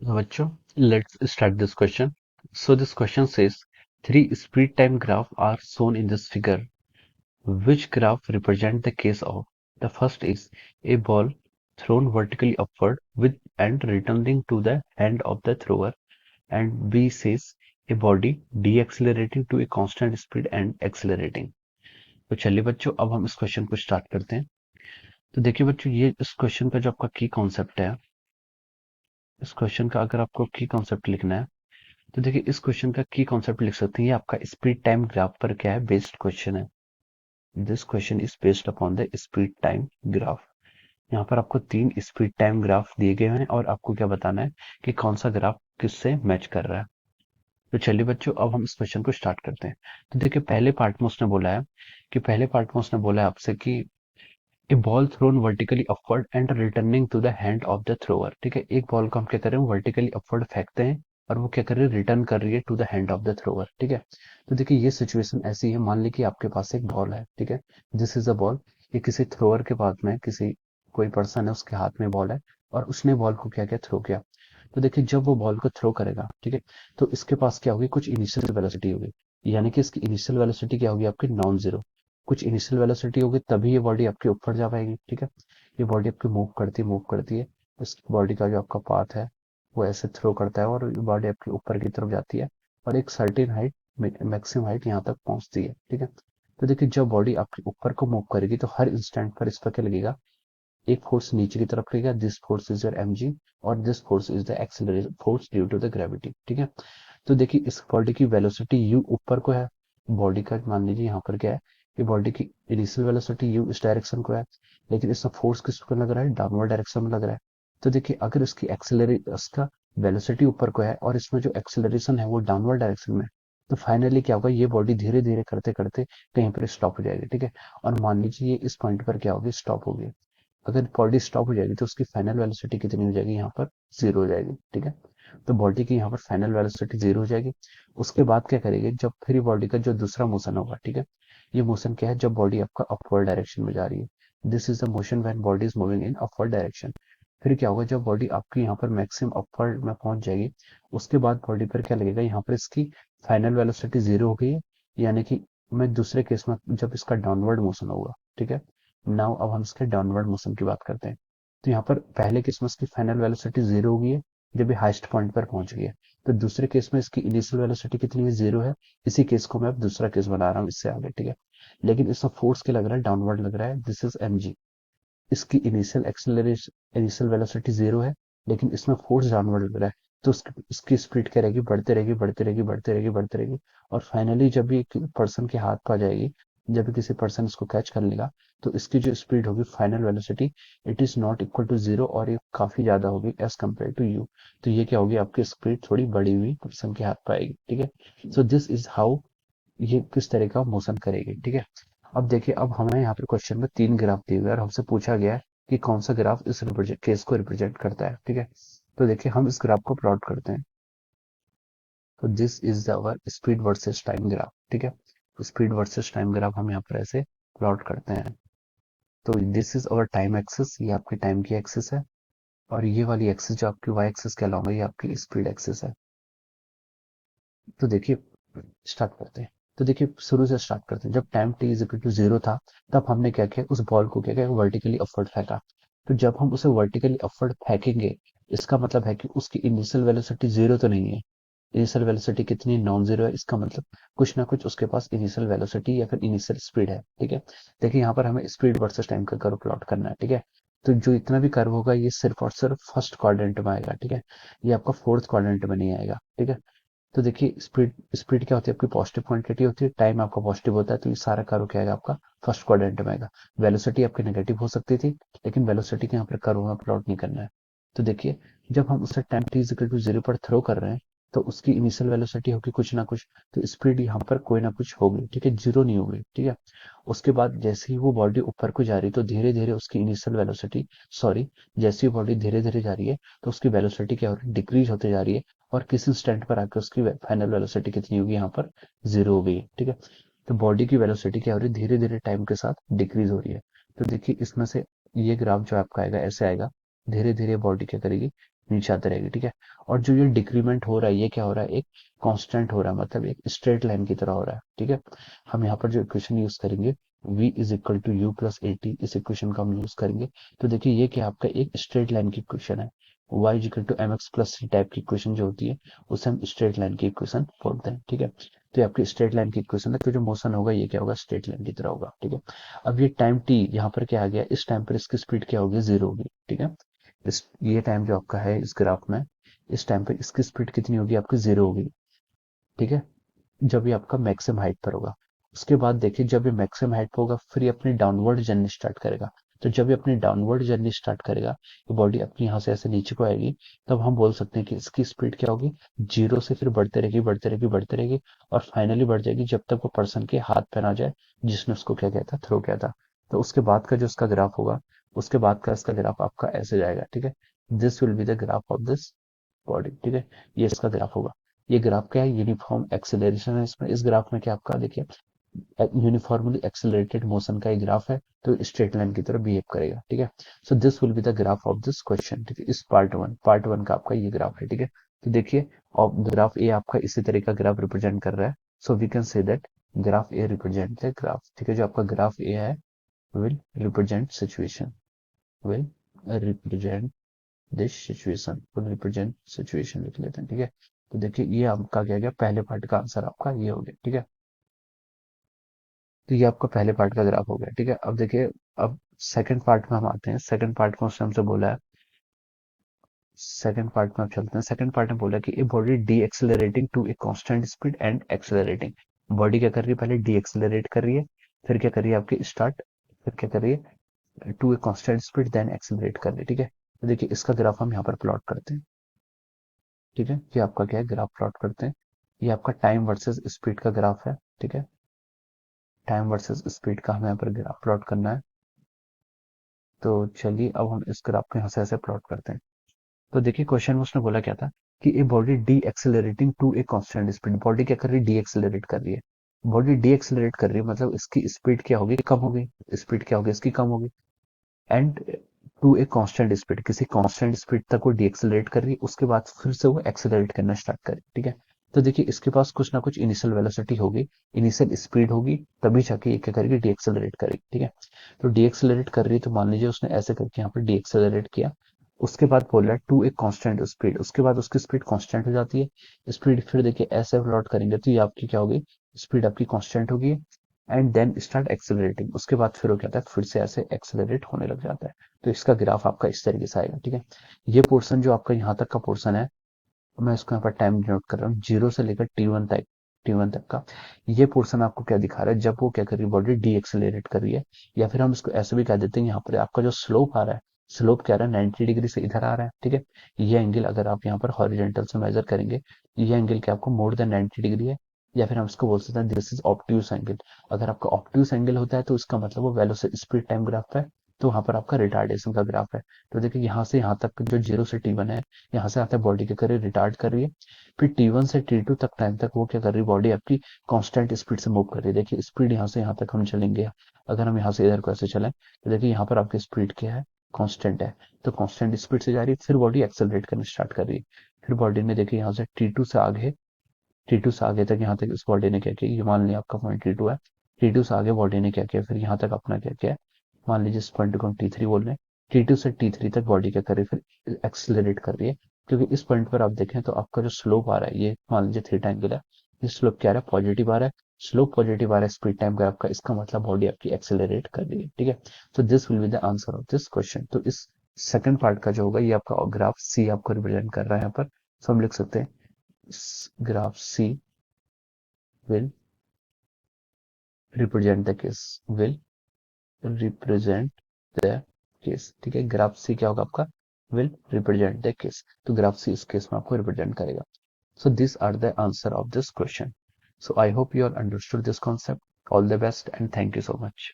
बच्चों, let's start this question. So this question says, three speed time graphs are shown in this figure. Which graph represent the case of? The first is a ball thrown vertically upward with and returning to the hand of the thrower, and B says a body deaccelerating to a constant speed and accelerating. तो चलिए बच्चों, अब हम इस question को start करते हैं। तो देखिए बच्चों, ये इस क्वेश्चन का जो आपका की कॉन्सेप्ट है, इस क्वेश्चन का अगर आपको की कॉन्सेप्ट लिखना है तो देखिए इस क्वेश्चन का की कॉन्सेप्ट लिख सकते हैं। ये आपका स्पीड टाइम ग्राफ पर क्या है, बेस्ड क्वेश्चन है। This question is based upon the speed time graph. यहाँ पर आपको तीन स्पीड टाइम ग्राफ दिए गए हैं और आपको क्या बताना है कि कौन सा ग्राफ किससे मैच कर रहा है। तो चलिए बच्चों, अब हम इस क्वेश्चन को स्टार्ट करते हैं। तो देखिए पहले पार्ट में उसने बोला है आपसे कि a ball thrown vertically upward and returning to the hand of the thrower. ठीक है, एक बॉल को हम क्या कर रहे हैं, वर्टिकली अपवर्ड फेंकते हैं और वो क्या कर रही है, रिटर्न कर रही है to the hand of the thrower. ठीक है, तो देखिए ये सिचुएशन ऐसी है, मान ली कि आपके पास एक बॉल है। ठीक है, दिस इज अ बॉल। ये किसी थ्रोअर के पास में किसी कोई पर्सन है, उसके हाथ में बॉल है और उसने बॉल को क्या किया, थ्रो किया। तो देखिए जब वो बॉल को थ्रो करेगा, ठीक है, तो इसके पास क्या होगी, कुछ इनिशियल वेलोसिटी होगी। यानी कि इसकी इनिशियल वेलोसिटी क्या होगी, आपकी नॉन जीरो। कुछ इनिशियल वेलोसिटी होगी तभी ये बॉडी आपके ऊपर जा पाएगी। ठीक है, ये बॉडी आपकी मूव करती है। इस बॉडी का जो आपका पाथ है वो ऐसे थ्रो करता है और बॉडी आपके ऊपर की तरफ जाती है और एक सर्टेन हाइट, मैक्सिमम हाइट यहाँ तक पहुंचती है। ठीक है, तो देखिए जब बॉडी आपके ऊपर को मूव करेगी तो हर इंस्टेंट पर इस पर क्या लगेगा, एक फोर्स नीचे की तरफ लगेगा। This force is your mg और this force is the acceleration force due to the gravity. ठीक है, तो देखिए इस बॉडी की वेलोसिटी u ऊपर को है। बॉडी का मान लीजिए यहाँ पर क्या है कि बॉडी की इनिशियल वेलोसिटी u इस डायरेक्शन को है, लेकिन इसका फोर्स किस पर लग रहा है, डाउनवर्ड डायरेक्शन में लग रहा है। तो देखिए अगर इसका वेलोसिटी ऊपर को है और इसमें जो एक्सेलरेशन है वो डाउनवर्ड डायरेक्शन में, तो फाइनली क्या होगा, ये बॉडी धीरे धीरे करते करते कहीं पर स्टॉप हो जाएगी। ठीक है, और मान लीजिए ये इस पॉइंट पर क्या होगी, स्टॉप होगी। अगर बॉडी स्टॉप हो जाएगी तो उसकी फाइनल वेलोसिटी कितनी हो जाएगी, यहाँ पर जीरो हो जाएगी। ठीक है, तो बॉडी की यहाँ पर फाइनल वेलोसिटी जीरो हो जाएगी। उसके बाद क्या करेगी, जब फिर बॉडी का जो दूसरा मोशन होगा, ठीक है, ये मोशन क्या है, जब बॉडी आपका अपवर्ड डायरेक्शन में जा रही है। This is the motion when body is moving in upward direction. फिर क्या होगा, जब बॉडी आपकी यहाँ पर मैक्सिमम अपवर्ड में पहुंच जाएगी, उसके बाद बॉडी पर क्या लगेगा, यहाँ पर इसकी फाइनल वेलोसिटी जीरो हो गई है। यानी कि मैं दूसरे केस में जब इसका डाउनवर्ड मोशन होगा, ठीक है, नाउ अब हम इसके डाउनवर्ड मोशन की बात करते हैं। तो यहाँ पर पहले केस में इसकी फाइनल वेलोसिटी जीरो हो गई है जब ये हाईएस्ट पॉइंट पर पहुंच गई है। तो दूसरे केस में इसकी इनिशियल वेलोसिटी कितनी है, जीरो है। इसी केस को मैं अब दूसरा केस बना रहा हूँ इससे आगे। ठीक है, लेकिन इसमें फोर्स क्या लग रहा है, डाउनवर्ड लग रहा है। This is mg। इसकी इनिशियल वेलोसिटी जीरो है, लेकिन इसमें फोर्स डाउनवर्ड लग रहा है। तो इसकी स्पीड क्या रहेगी, बढ़ते रहेगी बढ़ते रहेगी बढ़ते रहेगी बढ़ते रहेगी। और फाइनली जब ये पर्सन के हाथ पा जाएगी, जब भी किसी पर्सन इसको कैच कर लेगा, तो इसकी जो स्पीड होगी, final velocity, it is not equal to zero और ये काफी ज्यादा होगी एज कम्पेयर टू यू। तो ये क्या होगी, आपकी स्पीड थोड़ी बढ़ी हुई पर्सन के हाथ पाएगी। ठीक है, सो दिस इज हाउ ये किस तरह का मोशन करेगी। ठीक है, अब देखिए, अब हमें यहाँ पे क्वेश्चन में तीन ग्राफ दिए हुए और हमसे पूछा गया है कि कौन सा ग्राफ इस केस को रिप्रेजेंट करता है। ठीक है, तो देखिए हम इस ग्राफ को प्लॉट करते हैं। तो this is our speed versus time graph. ठीक है, तो स्पीड वर्सेस टाइम ग्राफ हम यहाँ पर ऐसे प्लॉट करते हैं। तो this is our time axis, ये आपकी टाइम की एक्सिस है, और ये वाली एक्सिस जो आपकी वाई एक्सिस कहलाऊंगा, ये आपकी स्पीड एक्सिस है। तो देखिए स्टार्ट करते हैं। तो देखिए शुरू से स्टार्ट करते हैं। जब time T is equal to zero था, तब हमने क्या किया, उस बॉल को क्या किया, वर्टिकली अपवर्ड फेंका। तो जब हम उसे वर्टिकली अपवर्ड फेंकेंगे, इसका मतलब है कि उसकी इनिशियल वेलोसिटी जीरो तो नहीं है। इनिशियल वेलोसिटी कितनी, नॉन जीरो है। इसका मतलब कुछ ना कुछ उसके पास इनिशियल वेलोसिटी या फिर इनिशियल स्पीड है। ठीक है, देखिए यहाँ पर हमें स्पीड वर्सेस टाइम का कर्व प्लॉट करना है। ठीक है, तो जो इतना भी कर्व होगा ये सिर्फ और सिर्फ फर्स्ट क्वाड्रेंट में आएगा। ठीक है, ये आपका फोर्थ क्वाड्रेंट में नहीं आएगा। ठीक है, तो देखिए स्पीड स्पीड क्या होती है, आपकी पॉजिटिव क्वांटिटी होती है, टाइम आपका पॉजिटिव होता है, तो ये सारा कर्व क्या आएगा, आपका फर्स्ट क्वाड्रेंट में आएगा। वेलोसिटी आपकी नेगेटिव हो सकती थी, लेकिन वेलोसिटी के यहाँ पर कर्व में प्लॉट नहीं करना है। तो देखिए जब हम उसे time T equal to zero पर थ्रो कर रहे हैं, तो उसकी इनिशियल वेलोसिटी होगी कुछ ना कुछ, तो स्पीड यहाँ पर कोई ना कुछ होगी। ठीक है, जीरो नहीं होगी। ठीक है, उसके बाद जैसे ही वो बॉडी ऊपर को जा रही है, तो धीरे धीरे उसकी इनिशियल वेलोसिटी, सॉरी, जैसे ही बॉडी धीरे धीरे जा रही है, तो उसकी वेलोसिटी क्या हो रही है, डिक्रीज होते जा रही है। और किसी इंस्टेंट पर आकर उसकी फाइनल वेलोसिटी कितनी होगी, यहाँ पर जीरो हो गई। ठीक है, तो बॉडी की वेलोसिटी क्या हो रही है, धीरे धीरे टाइम के साथ डिक्रीज हो रही है। तो देखिए इसमें से ये ग्राफ जो आपका आएगा ऐसे आएगा, धीरे धीरे बॉडी क्या करेगी, नीचे आते रहेगी, ठीक है। और जो ये डिक्रीमेंट हो रहा है ये क्या हो रहा है, एक कांस्टेंट हो रहा है, मतलब एक स्ट्रेट लाइन की तरह हो रहा है, ठीक है। हम यहाँ पर जो इक्वेशन यूज करेंगे v is equal to U plus A T, इस इक्वेशन का हम यूज करेंगे। तो देखिए ये क्या आपका एक स्ट्रेट लाइन की इक्वेशन है। y is equal to M X plus C type की इक्वेशन जो होती है उसे हम स्ट्रेट लाइन की इक्वेशन बोलते हैं, ठीक है। तो ये आपकी स्ट्रेट लाइन की इक्वेशन है, तो जो मोशन होगा ये क्या होगा, स्ट्रेट लाइन की तरह होगा, ठीक है। अब ये टाइम t यहाँ पर क्या आ गया, इस टाइम पर इसकी स्पीड क्या होगी, जीरो होगी, ठीक है। इस ये टाइम जो आपका है इस ग्राफ में, इस टाइम पे इसकी स्पीड कितनी होगी, आपकी जीरो होगी, ठीक है। जब ये आपका मैक्सिमम हाइट पर होगा। उसके बाद देखिए जब ये मैक्सिमम हाइट पर होगा फिर ये अपनी डाउनवर्ड जर्नी स्टार्ट करेगा। तो जब ये अपनी डाउनवर्ड जर्नी स्टार्ट करेगा, ये बॉडी अपनी यहाँ से ऐसे नीचे को आएगी, तब हम बोल सकते हैं कि इसकी स्पीड क्या होगी, जीरो से फिर बढ़ते रहेगी बढ़ते रहेगी बढ़ते रहेगी, और फाइनली बढ़ जाएगी जब तक वो पर्सन के हाथ पे ना जाए जिसने उसको क्या किया था, थ्रो किया था। तो उसके बाद का जो इसका ग्राफ होगा, उसके बाद का इसका ग्राफ आपका ऐसे जाएगा, ठीक है। This will be the graph of this body, ठीक है। ये इसका ग्राफ होगा। ये ग्राफ क्या है, यूनिफॉर्म एक्सेलरेशन है इसमें। इस ग्राफ में क्या आपका देखिए यूनिफॉर्मली एक्सेलरेटेड मोशन का ये ग्राफ है, तो स्ट्रेट लाइन की तरह बिहेव करेगा, ठीक है। So this will be the graph of this question, ठीक है। इस पार्ट वन का आपका ये ग्राफ है, ठीक है। तो देखिए और ग्राफ ए आपका इसी तरह का ग्राफ रिप्रेजेंट कर रहा है। So we can say that graph A represent the graph, ठीक है। जो आपका ग्राफ ए है will represent situation, will represent this situation, will represent situation लिख लेते हैं, ठीक है। तो देखिए ये आपका क्या गया, पहले पार्ट का आंसर आपका ये हो गया, ठीक है। तो ये आपका पहले पार्ट का ग्राफ हो गया, ठीक है। अब देखिए अब सेकंड पार्ट में हम आते हैं। सेकंड पार्ट में उसने हमसे बोला है, सेकंड पार्ट में आप चलते हैं। सेकंड पार्ट में बोला कि a body deaccelerating to a constant speed and accelerating. Body क्या कर रही है, पहले डी एक्सेलरेट कर रही है, फिर क्या कर रही है आपकी स्टार्ट, फिर क्या कर रही है to a constant speed then accelerate कर रही है, ठीक है। तो देखिए इसका ग्राफ हम यहाँ पर प्लॉट करते हैं, ठीक है। ये आपका क्या है, ग्राफ प्लॉट करते हैं। ये आपका टाइम वर्सेस स्पीड का ग्राफ है, ठीक है। टाइम वर्सेस स्पीड का हमें यहाँ पर ग्राफ प्लॉट करना है। तो चलिए अब हम इस ग्राफ को यहाँ से ऐसे प्लॉट करते हैं। तो देखिए क्वेश्चन में उसने बोला क्या था कि a body deaccelerating to a constant speed. Body क्या कर रही है, डी एक्सेलरेट कर रही है। बॉडी डी एक्सेलरेट कर रही है मतलब इसकी स्पीड क्या होगी, कम होगी। स्पीड क्या होगी इसकी, कम होगी। And to a constant speed, किसी कांस्टेंट स्पीड तक वो डीएक्सेलरेट कर रही है, उसके बाद फिर से वो एक्सेलरेट करना स्टार्ट करे, ठीक है। तो देखिए इसके पास कुछ ना कुछ इनिशियल वेलोसिटी होगी, इनिशियल स्पीड होगी, तभी जाके ये क्या करेगी, डीएक्सेलरेट करेगी, ठीक है। तो डीएक्सेलरेट कर रही है, तो मान लीजिए उसने ऐसे करके यहाँ पर डीएक्सेलरेट किया। उसके बाद बोल रहा है टू ए कांस्टेंट स्पीड, उसके बाद उसकी स्पीड कांस्टेंट हो जाती है। स्पीड फिर देखिए ऐसे प्लॉट करेंगे तो ये आपकी क्या होगी, स्पीड आपकी कांस्टेंट होगी एंड देन स्टार्ट एक्सेलरेटिंग। उसके बाद फिर वो क्या होता है, फिर से ऐसे एक्सेलरेट होने लग जाता है। तो इसका ग्राफ आपका इस तरीके से आएगा, ठीक है। ये पोर्शन जो आपका यहाँ तक का पोर्शन है, मैं इसको यहाँ पर टाइम डिनोट कर रहा हूँ, जीरो से लेकर टी वन तक का। ये पोर्शन आपको क्या दिखा रहा है, जब वो क्या कर रही है, बॉडी डी एक्सेलरेट कर रही है। या फिर हम इसको ऐसे भी कह देते हैं, यहाँ पर आपका जो स्लोप आ रहा है, स्लोप क्या आ रहा है, 90 डिग्री से इधर आ रहा है, ठीक है। ये एंगल अगर आप यहाँ पर हॉरिजेंटल से मेजर करेंगे, ये एंगल क्या आपको मोर देन 90 डिग्री है। या फिर हम इसको बोल सकते हैं दिस इज ऑब्ट्यूस एंगल। अगर आपका ऑब्ट्यूस एंगल होता है तो इसका मतलब वो वेलोसिटी स्पीड टाइम ग्राफ है, तो वहां पर आपका रिटार्डेशन का ग्राफ है। तो देखिए यहाँ से यहाँ तक जो जीरो से टी1 है, यहाँ से आता है बॉडी क्या कर रही है, रिटार्ड कर रही है। फिर टी1 से टी2 तक टाइम तक वो क्या कर रही है, बॉडी आपकी कांस्टेंट स्पीड से मूव कर रही है। देखिए स्पीड यहाँ से यहाँ तक हम चलेंगे, अगर हम यहाँ से इधर को ऐसे चलें तो देखिए यहाँ पर आपकी स्पीड क्या है, कांस्टेंट है। तो कांस्टेंट स्पीड से जा रही है, फिर बॉडी एक्सेलरेट करना स्टार्ट कर रही है। फिर बॉडी ने देखिए यहाँ से टी टू से आगे तक यहाँ तक इस बॉडी ने क्या किया, ये मान लिया आपका पॉइंट टी2 है। टी2 से आगे बॉडी ने क्या किया, फिर यहाँ तक अपना क्या किया, मान लीजिए इस पॉइंट को हम टी3 बोल रहे हैं। टी2 से टी3 तक बॉडी क्या कर रही है, फिर एक्सेलरेट कर रही है। क्योंकि इस पॉइंट पर आप देखें तो आपका जो स्लोप आ रहा है, ये मान लीजिए थीटा एंगल है, ये स्लोप क्या आ रहा है, पॉजिटिव आ रहा है। स्लोप पॉजिटिव आ रहा है स्पीड टाइम ग्राफ का, इसका मतलब बॉडी आपकी एक्सेलरेट कर रही है, ठीक है। तो this will be the answer of this question. तो इस सेकंड पार्ट का जो होगा ये आपका ग्राफ सी आपको रिप्रेजेंट कर रहा है यहाँ पर। तो हम लिख सकते हैं graph C will represent the case, will represent the case, ठीक है। ग्राफ सी क्या होगा आपका, will represent the case। तो ग्राफ सी इस केस में आपको रिप्रेजेंट करेगा। So these are the answer of this question. So I hope you have understood this concept. All the best and thank you so much.